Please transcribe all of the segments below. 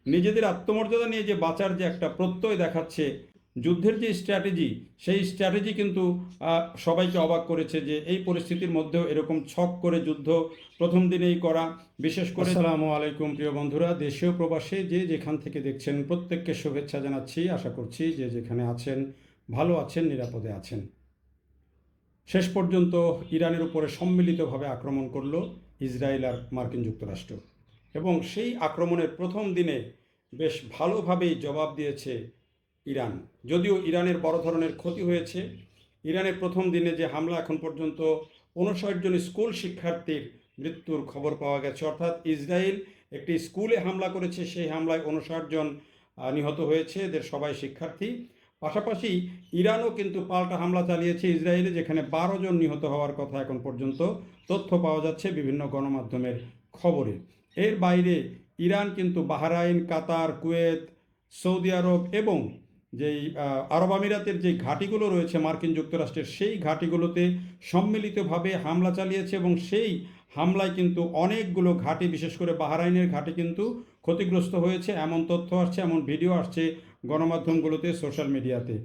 নিজেদের আত্মমর্যাদা নিয়ে যে বাঁচার যে একটা প্রত্যয় দেখাচ্ছে, যুদ্ধের যে স্ট্র্যাটেজি, সেই স্ট্র্যাটেজি কিন্তু সবাইকে অবাক করেছে যে এই পরিস্থিতির মধ্যেও এরকম ছক করে যুদ্ধ প্রথম দিনেই করা। বিশেষ করে আসসালামু আলাইকুম প্রিয় বন্ধুরা, দেশীয় প্রবাসে যে যেখান থেকে দেখছেন প্রত্যেককে শুভেচ্ছা জানাচ্ছি। আশা করছি যে যেখানে আছেন ভালো আছেন, নিরাপদে আছেন। শেষ পর্যন্ত ইরানের উপরে সম্মিলিতভাবে আক্রমণ করল ইসরায়েল আর মার্কিন যুক্তরাষ্ট্র, এবং সেই আক্রমণের প্রথম দিনে বেশ ভালোভাবেই জবাব দিয়েছে ইরান। যদিও ইরানের বড় ধরনের ক্ষতি হয়েছে। ইরানের প্রথম দিনে যে হামলা, এখন পর্যন্ত 59 জন স্কুল শিক্ষার্থীর মৃত্যুর খবর পাওয়া গেছে। অর্থাৎ ইসরায়েল একটি স্কুলে হামলা করেছে, সেই হামলায় 59 জন নিহত হয়েছে, এদের সবাই শিক্ষার্থী। পাশাপাশি ইরানও কিন্তু পাল্টা হামলা চালিয়েছে ইসরায়েলে, যেখানে 12 জন নিহত হওয়ার কথা এখন পর্যন্ত তথ্য পাওয়া যাচ্ছে বিভিন্ন গণমাধ্যমের খবরে। এর বাইরে ইরান কিন্তু বাহরাইন, কাতার, কুয়েত, সৌদি আরব এবং যেই আরব আমিরাতের যে ঘাঁটিগুলো রয়েছে মার্কিন যুক্তরাষ্ট্রের, সেই ঘাঁটিগুলোতে সম্মিলিতভাবে হামলা চালিয়েছে, এবং সেই হামলায় কিন্তু অনেকগুলো ঘাঁটি, বিশেষ করে বাহরাইনের ঘাঁটি কিন্তু ক্ষতিগ্রস্ত হয়েছে, এমন তথ্য আসছে, এমন ভিডিও আসছে গণমাধ্যমগুলোতে, সোশ্যাল মিডিয়াতে।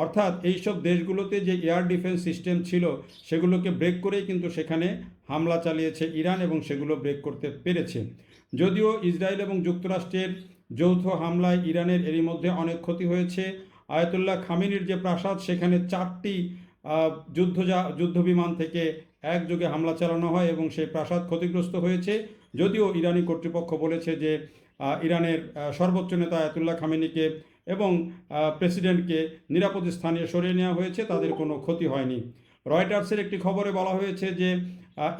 অর্থাৎ এইসব দেশগুলোতে যে এয়ার ডিফেন্স সিস্টেম ছিল, সেগুলোকে ব্রেক করেই কিন্তু সেখানে হামলা চালিয়েছে ইরান, এবং সেগুলো ব্রেক করতে পেরেছে। যদিও ইসরায়েল এবং যুক্তরাষ্ট্রের যৌথ হামলায় ইরানের এরই মধ্যে অনেক ক্ষতি হয়েছে। আয়াতুল্লাহ খামেনির যে প্রাসাদ, সেখানে 4টি যুদ্ধবিমান থেকে একযোগে হামলা চালানো হয়, এবং সেই প্রাসাদ ক্ষতিগ্রস্ত হয়েছে। যদিও ইরানি কর্তৃপক্ষ বলেছে যে ইরানের সর্বোচ্চ নেতা আয়াতুল্লাহ খামেনিকে এবং প্রেসিডেন্টকে নিরাপদ স্থানে সরিয়ে নেওয়া হয়েছে, তাদের কোনো ক্ষতি হয়নি। রয়টার্সের একটি খবরে বলা হয়েছে যে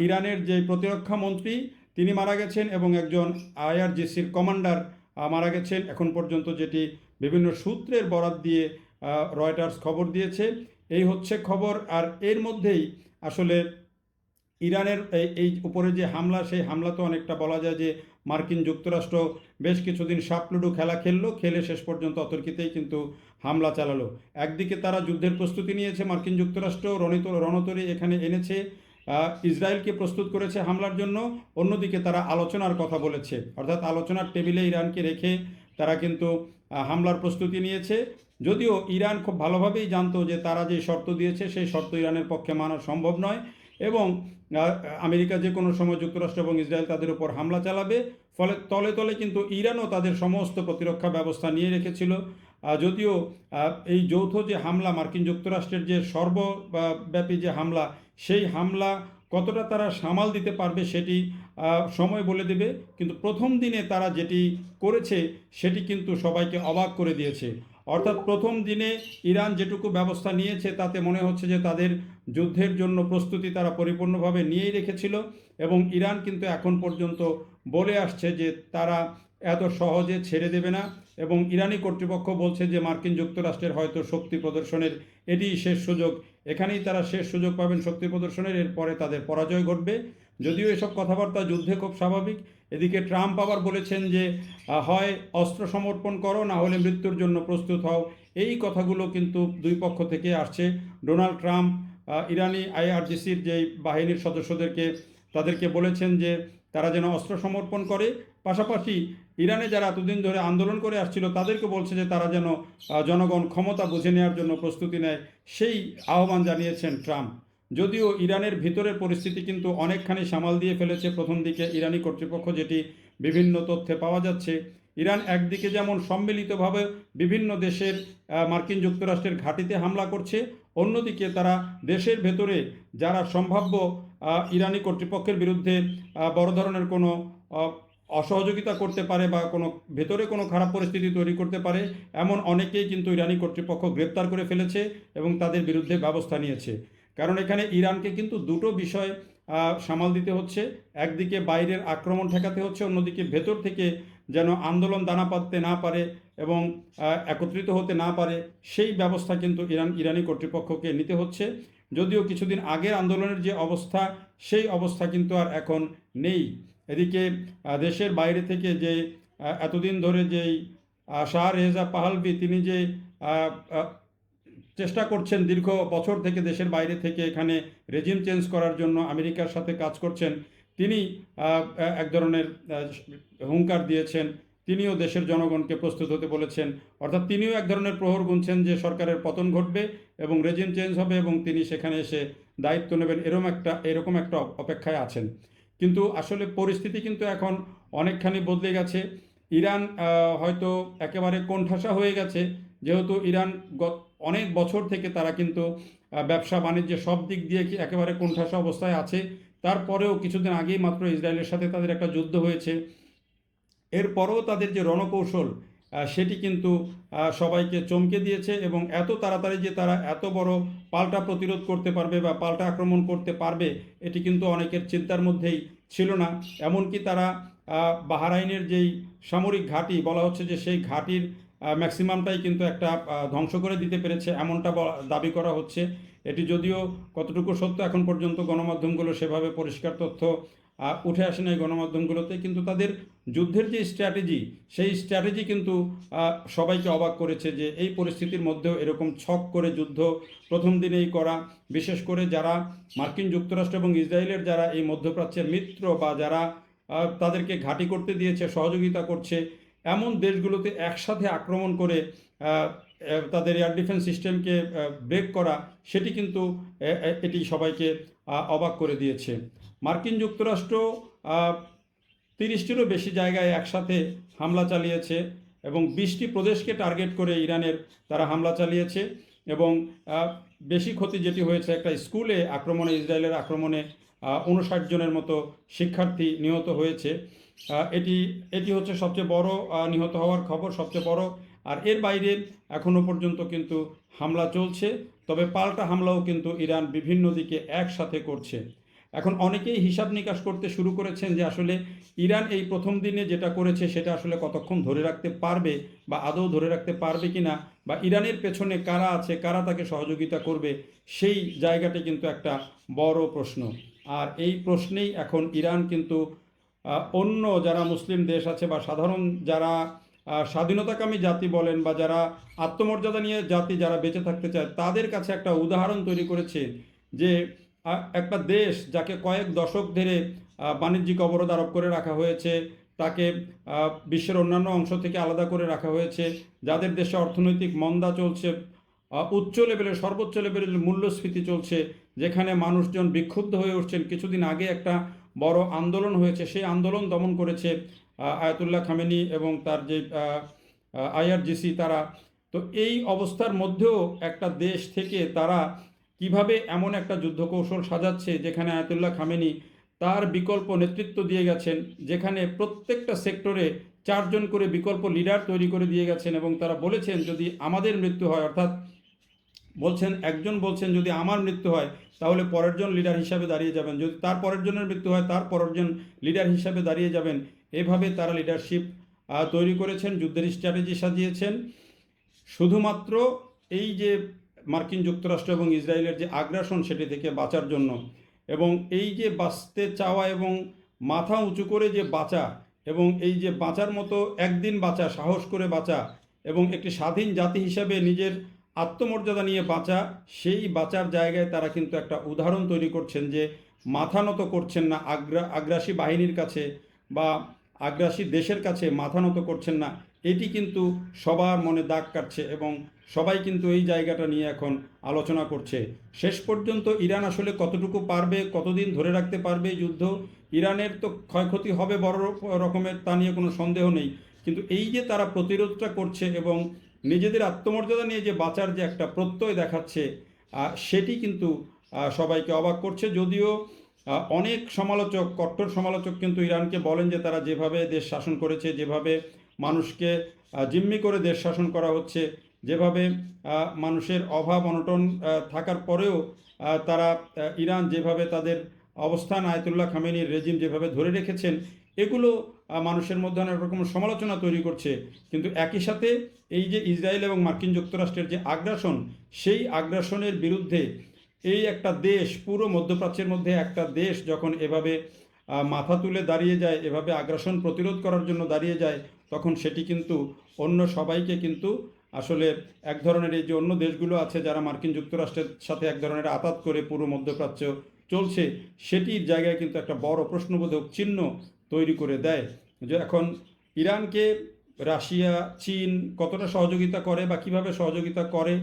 ইরানের যে প্রতিরক্ষা মন্ত্রী, তিনি মারা গেছেন, এবং একজন আইআরজিসির কমান্ডার মারা গেছেন, এখন পর্যন্ত, যেটি বিভিন্ন সূত্রের বরাত দিয়ে রয়টার্স খবর দিয়েছে। এই হচ্ছে খবর। আর এর মধ্যেই আসলে ইরানের এই উপরে যে হামলা, সেই হামলা তো অনেকটা বলা যায় যে মার্কিন যুক্তরাষ্ট্র বেশ কিছুদিন সাপলুডু খেলা খেলে শেষ পর্যন্ত অতর্কিতেই কিন্তু হামলা চালালো। একদিকে তারা যুদ্ধের প্রস্তুতি নিয়েছে, মার্কিন যুক্তরাষ্ট্র রণতরী এখানে এনেছে, ইসরায়েলকে প্রস্তুত করেছে হামলার জন্য। অন্যদিকে তারা আলোচনার কথা বলেছে, অর্থাৎ আলোচনার টেবিলে ইরানকে রেখে তারা কিন্তু হামলার প্রস্তুতি নিয়েছে। যদিও ইরান খুব ভালোভাবেই জানতো যে তারা যে শর্ত দিয়েছে, সেই শর্ত ইরানের পক্ষে মানা সম্ভব নয়, এবং আমেরিকা যে কোনো সময় যুক্তরাষ্ট্র এবং ইসরায়েল তাদের উপর হামলা চালাবে। ফলে তলে তলে কিন্তু ইরানও তাদের সমস্ত প্রতিরক্ষা ব্যবস্থা নিয়ে রেখেছিল। যদিও এই যৌথ যে হামলা, মার্কিন যুক্তরাষ্ট্রের যে সর্বব্যাপী যে হামলা, সেই হামলা কতটা তারা সামাল দিতে পারবে সেটি সময় বলে দেবে। কিন্তু প্রথম দিনে তারা যেটি করেছে, সেটি কিন্তু সবাইকে অবাক করে দিয়েছে। অর্থাৎ প্রথম দিনে ইরান যেটুকু ব্যবস্থা নিয়েছে, তাতে মনে হচ্ছে যে তাদের যুদ্ধের জন্য প্রস্তুতি তারা পরিপূর্ণভাবে নিয়েই রেখেছিল, এবং ইরান কিন্তু এখন পর্যন্ত বলে আসছে যে তারা এত সহজে ছেড়ে দেবে না, এবং ইরানি কর্তৃপক্ষ বলছে যে মার্কিন যুক্তরাষ্ট্রের হয়তো শক্তি প্রদর্শনের এটিই শেষ সুযোগ, এখানেই তারা শেষ সুযোগ পাবেন শক্তি প্রদর্শনের, এরপরে তাদের পরাজয় ঘটবে। যদিও এসব কথাবার্তা যুদ্ধে খুব স্বাভাবিক। এদিকে ট্রাম্প আবার বলেছেন যে হয় অস্ত্র সমর্পণ করো, না হলে মৃত্যুর জন্য প্রস্তুত হও। এই কথাগুলো কিন্তু দুই পক্ষ থেকে আসছে। ডোনাল্ড ট্রাম্প ইরানি আইআরজিসির যে বাহিনীর সদস্যদেরকে, তাদেরকে বলেছেন যে তারা যেন অস্ত্র সমর্পণ করে। পাশাপাশি ইরানে যারা এতদিন ধরে আন্দোলন করে আসছিল, তাদেরকে বলছে যে তারা যেন জনগণ ক্ষমতা বুঝে নেওয়ার জন্য প্রস্তুতি নেয়, সেই আহ্বান জানিয়েছেন ট্রাম্প। যদিও ইরানের ভিতরের পরিস্থিতি কিন্তু অনেকখানি সামাল দিয়ে ফেলেছে প্রথম দিকে ইরানি কর্তৃপক্ষ, যেটি বিভিন্ন তথ্যে পাওয়া যাচ্ছে। ইরান একদিকে যেমন সম্মিলিতভাবে বিভিন্ন দেশের মার্কিন যুক্তরাষ্ট্রের ঘাঁটিতে হামলা করছে, অন্যদিকে তারা দেশের ভেতরে যারা সম্ভাব্য ইরানি কর্তৃপক্ষের বিরুদ্ধে বড় ধরনের কোনো অসহযোগিতা করতে পারে বা কোনো ভেতরে কোনো খারাপ পরিস্থিতি তৈরি করতে পারে, এমন অনেকেই কিন্তু ইরানি কর্তৃপক্ষ গ্রেপ্তার করে ফেলেছে এবং তাদের বিরুদ্ধে ব্যবস্থা নিয়েছে। কারণ এখানে ইরানকে কিন্তু দুটো বিষয় সামাল দিতে হচ্ছে। একদিকে বাইরের আক্রমণ ঠেকাতে হচ্ছে, অন্যদিকে ভেতর থেকে যেন আন্দোলন দানা পাততে না পারে এবং একত্রিত হতে না পারে, সেই ব্যবস্থা কিন্তু ইরানি কর্তৃপক্ষকে নিতে হচ্ছে। যদিও কিছুদিন আগের আন্দোলনের যে অবস্থা, সেই অবস্থা কিন্তু আর এখন নেই। এদিকে দেশের বাইরে থেকে যে এতদিন ধরে যেই শাহ রেজা পাহলভি, তিনি যে চেষ্টা করছেন দীর্ঘ বছর থেকে দেশের বাইরে থেকে এখানে রেজিম চেঞ্জ করার জন্য আমেরিকার সাথে কাজ করছেন, তিনি এক ধরনের হুঙ্কার দিয়েছেন। তিনিও দেশের জনগণকে প্রস্তুত হতে বলেছেন। অর্থাৎ তিনিও এক ধরনের প্রহর গুনছেন যে সরকারের পতন ঘটবে এবং রেজিম চেঞ্জ হবে এবং তিনি সেখানে এসে দায়িত্ব নেবেন, এরকম একটা অপেক্ষায় আছেন। কিন্তু আসলে পরিস্থিতি কিন্তু এখন অনেকখানি বদলে গেছে। ইরান হয়তো একেবারে কোণঠাসা হয়ে গেছে, যেহেতু ইরান অনেক বছর থেকে তারা কিন্তু ব্যবসা বাণিজ্যে সব দিক দিয়ে কি একেবারে কোণঠাসা অবস্থায় আছে। তারপরেও কিছুদিন আগেই মাত্র ইসরায়েলের সাথে তাদের একটা যুদ্ধ হয়েছে। এরপরও তাদের যে রণকৌশল সেটি কিন্তু সবাইকে চমকে দিয়েছে এবং এত তাড়াতাড়ি যে তারা এত বড় পাল্টা প্রতিরোধ করতে পারবে বা পাল্টা আক্রমণ করতে পারবে, এটি কিন্তু অনেকের চিন্তার মধ্যেই ছিল না। এমনকি তারা বাহরাইনের যেই সামরিক ঘাঁটি বলা হচ্ছে যে সেই ঘাঁটির ম্যাক্সিমামটাই কিন্তু একটা ধ্বংস করে দিতে পেরেছে, এমনটা দাবি করা হচ্ছে। এটি যদিও কতটুকু সত্য এখন পর্যন্ত গণমাধ্যমগুলো সেভাবে পরিষ্কার তথ্য উঠে আসে না এই গণমাধ্যমগুলোতে, কিন্তু তাদের যুদ্ধের যে স্ট্র্যাটেজি সেই স্ট্র্যাটেজি কিন্তু সবাইকে অবাক করেছে যে এই পরিস্থিতির মধ্যেও এরকম ছক করে যুদ্ধ প্রথম দিনেই করা। বিশেষ করে যারা মার্কিন যুক্তরাষ্ট্র এবং ইসরায়েলের যারা এই মধ্যপ্রাচ্যের মিত্র বা যারা তাদেরকে ঘাঁটি করতে দিয়েছে, সহযোগিতা করছে, এমন দেশগুলোতে একসাথে আক্রমণ করে তাদের এয়ার ডিফেন্স সিস্টেমকে ব্রেক করা, সেটি কিন্তু এটি সবাইকে অবাক করে দিয়েছে। মার্কিন যুক্তরাষ্ট্র 30টিরও বেশি জায়গায় একসাথে হামলা চালিয়েছে এবং 20টি প্রদেশকে টার্গেট করে ইরানের তারা হামলা চালিয়েছে এবং বেশি ক্ষতি যেটি হয়েছে একটা স্কুলে আক্রমণে, ইসরায়েলের আক্রমণে 59 জনের মতো শিক্ষার্থী নিহত হয়েছে। এটি এটি হচ্ছে সবচেয়ে বড় নিহত হওয়ার খবর, সবচেয়ে বড়। আর এর বাইরে এখনও পর্যন্ত কিন্তু হামলা চলছে, তবে পাল্টা হামলাও কিন্তু ইরান বিভিন্ন দিকে একসাথে করছে। এখন অনেকেই হিসাব নিকাশ করতে শুরু করেছেন যে আসলে ইরান এই প্রথম দিনে যেটা করেছে সেটা আসলে কতক্ষণ ধরে রাখতে পারবে বা আদৌ ধরে রাখতে পারবে কিনা, বা ইরানের পেছনে কারা আছে, কারা তাকে সহযোগিতা করবে, সেই জায়গাটি কিন্তু একটা বড় প্রশ্ন। আর এই প্রশ্নেই এখন ইরান কিন্তু অন্য যারা মুসলিম দেশ আছে বা সাধারণ যারা স্বাধীনতাকামী জাতি বলেন বা যারা আত্মমর্যাদা নিয়ে জাতি যারা বেঁচে থাকতে চায়, তাদের কাছে একটা উদাহরণ তৈরি করেছে যে একটা দেশ যাকে কয়েক দশক ধরে বাণিজ্যিক অবরোধ আরোপ করে রাখা হয়েছে, তাকে বিশ্বের অন্যান্য অংশ থেকে আলাদা করে রাখা হয়েছে, যাদের দেশে অর্থনৈতিক মন্দা চলছে, উচ্চ লেভেলের সর্বোচ্চ লেভেলের মূল্যস্ফীতি চলছে, যেখানে মানুষজন বিক্ষুব্ধ হয়ে উঠছেন। কিছুদিন আগে একটা বড় আন্দোলন হয়েছে, সেই আন্দোলন দমন করেছে আয়াতুল্লাহ খামেনি এবং তার যে আইআরজিসি তারা। তো এই অবস্থার মধ্যেও একটা দেশ থেকে তারা কিভাবে এমন একটা যুদ্ধ কৌশল সাজাচ্ছে যেখানে আয়াতুল্লাহ খামেনি তার বিকল্প নেতৃত্ব দিয়ে গেছেন, যেখানে প্রত্যেকটা সেক্টরে 4 জন করে বিকল্প লিডার তৈরি করে দিয়ে গেছেন এবং তারা বলেছেন যদি আমাদের মৃত্যু হয়, অর্থাৎ একজন বলছেন যদি আমার মৃত্যু হয় তাহলে পরের জন লিডার হিসাবে দাঁড়িয়ে যাবেন, যদি তার পরের জনের মৃত্যু হয় তার পরের জন লিডার হিসাবে দাঁড়িয়ে যাবেন। এভাবে তারা লিডারশিপ তৈরি করেছেন, যুদ্ধের স্ট্র্যাটেজি সাজিয়েছেন শুধুমাত্র এই যে মার্কিন যুক্তরাষ্ট্র এবং ইসরায়েলের যে আগ্রাসন সেটি থেকে বাঁচার জন্য। এবং এই যে বাঁচতে চাওয়া এবং মাথা উঁচু করে যে বাঁচা এবং এই যে বাঁচার মতো একদিন বাঁচা, সাহস করে বাঁচা এবং একটি স্বাধীন জাতি হিসাবে নিজের আত্মমর্যাদা নিয়ে বাঁচা, সেই বাঁচার জায়গায় তারা কিন্তু একটা উদাহরণ তৈরি করছেন যে মাথা নত করছেন না আগ্রাসী বাহিনীর কাছে বা আগ্রাসী দেশের কাছে মাথা নত করছেন না। এটি কিন্তু সবার মনে দাগ কাটছে এবং সবাই কিন্তু এই জায়গাটা নিয়ে এখন আলোচনা করছে। শেষ পর্যন্ত ইরান আসলে কতটুকু পারবে, কতদিন ধরে রাখতে পারবে এই যুদ্ধ, ইরানের তো ক্ষয়ক্ষতি হবে বড় রকমের, তা নিয়ে কোনো সন্দেহ নেই। কিন্তু এই যে তারা প্রতিরোধটা করছে এবং নিজেদের আত্মমর্যাদা নিয়ে যে বাঁচার যে একটা প্রত্যয় দেখাচ্ছে, সেটি কিন্তু সবাইকে অবাক করছে। যদিও অনেক সমালোচক, কট্টর সমালোচক কিন্তু ইরানকে বলেন যে তারা যেভাবে দেশ শাসন করেছে, যেভাবে মানুষকে জিম্মি করে দেশ শাসন করা হচ্ছে, যেভাবে মানুষের অভাব অনটন থাকার পরেও তারা ইরান যেভাবে তাদের অবস্থান, আয়াতুল্লাহ খামেনির রেজিম যেভাবে ধরে রেখেছেন, এগুলো মানুষের মধ্যে অনেক রকম সমালোচনা তৈরি করছে। কিন্তু একই সাথে এই যে ইসরায়েল এবং মার্কিন যুক্তরাষ্ট্রের যে আগ্রাসন, সেই আগ্রাসনের বিরুদ্ধে এই একটা দেশ, পুরো মধ্যপ্রাচ্যের মধ্যে একটা দেশ যখন এভাবে মাথা তুলে দাঁড়িয়ে যায়, এভাবে আগ্রাসন প্রতিরোধ করার জন্য দাঁড়িয়ে যায়, তখন সেটি কিন্তু অন্য সবাইকে কিন্তু আসলে এক ধরনের, এই যে অন্য দেশগুলো আছে যারা মার্কিন যুক্তরাষ্ট্রের সাথে এক ধরনের আতাত করে পুরো মধ্যপ্রাচ্য চলছে, সেটির জায়গায় কিন্তু একটা বড় প্রশ্নবোধক চিহ্ন তৈরি করে দেয়। যে এখন ইরানকে রাশিয়া চীন কতটা সহযোগিতা করে বা কিভাবে সহযোগিতা করে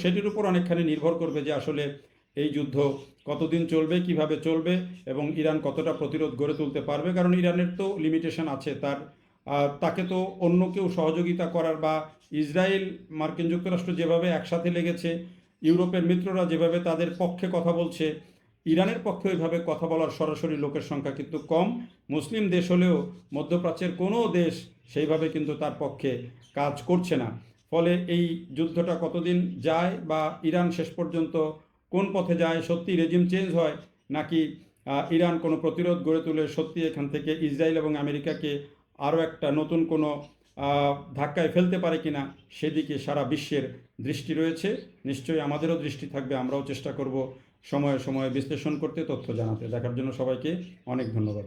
সেটির উপর অনেকখানি নির্ভর করবে যে আসলে এই যুদ্ধ কতদিন চলবে, কিভাবে চলবে এবং ইরান কতটা প্রতিরোধ গড়ে তুলতে পারবে। কারণ ইরানের তো লিমিটেশন আছে, তাকে তো অন্য কেউ সহযোগিতা করার বা ইসরায়েল মার্কিন যুক্তরাষ্ট্র যেভাবে একসাথে লেগেছে, ইউরোপের মিত্ররা যেভাবে তাদের পক্ষে কথা বলছে, ইরানের পক্ষে ওইভাবে কথা বলার সরাসরি লোকের সংখ্যা কিন্তু কম। মুসলিম দেশ হলেও মধ্যপ্রাচ্যের কোনো দেশ সেইভাবে কিন্তু তার পক্ষে কাজ করছে না। ফলে এই যুদ্ধটা কতদিন যায় বা ইরান শেষ পর্যন্ত কোন পথে যায়, সত্যি রেজিম চেঞ্জ হয় নাকি ইরান কোনো প্রতিরোধ গড়ে তুলে সত্যি এখান থেকে ইসরায়েল এবং আমেরিকাকে আরও একটা নতুন কোনো ধাক্কায় ফেলতে পারে কিনা, সেদিকে সারা বিশ্বের দৃষ্টি রয়েছে। নিশ্চয়ই আমাদেরও দৃষ্টি থাকবে, আমরাও চেষ্টা করব সময়ে সময়ে বিশ্লেষণ করতে, তথ্য জানাতে। দেখার জন্য সবাইকে অনেক ধন্যবাদ।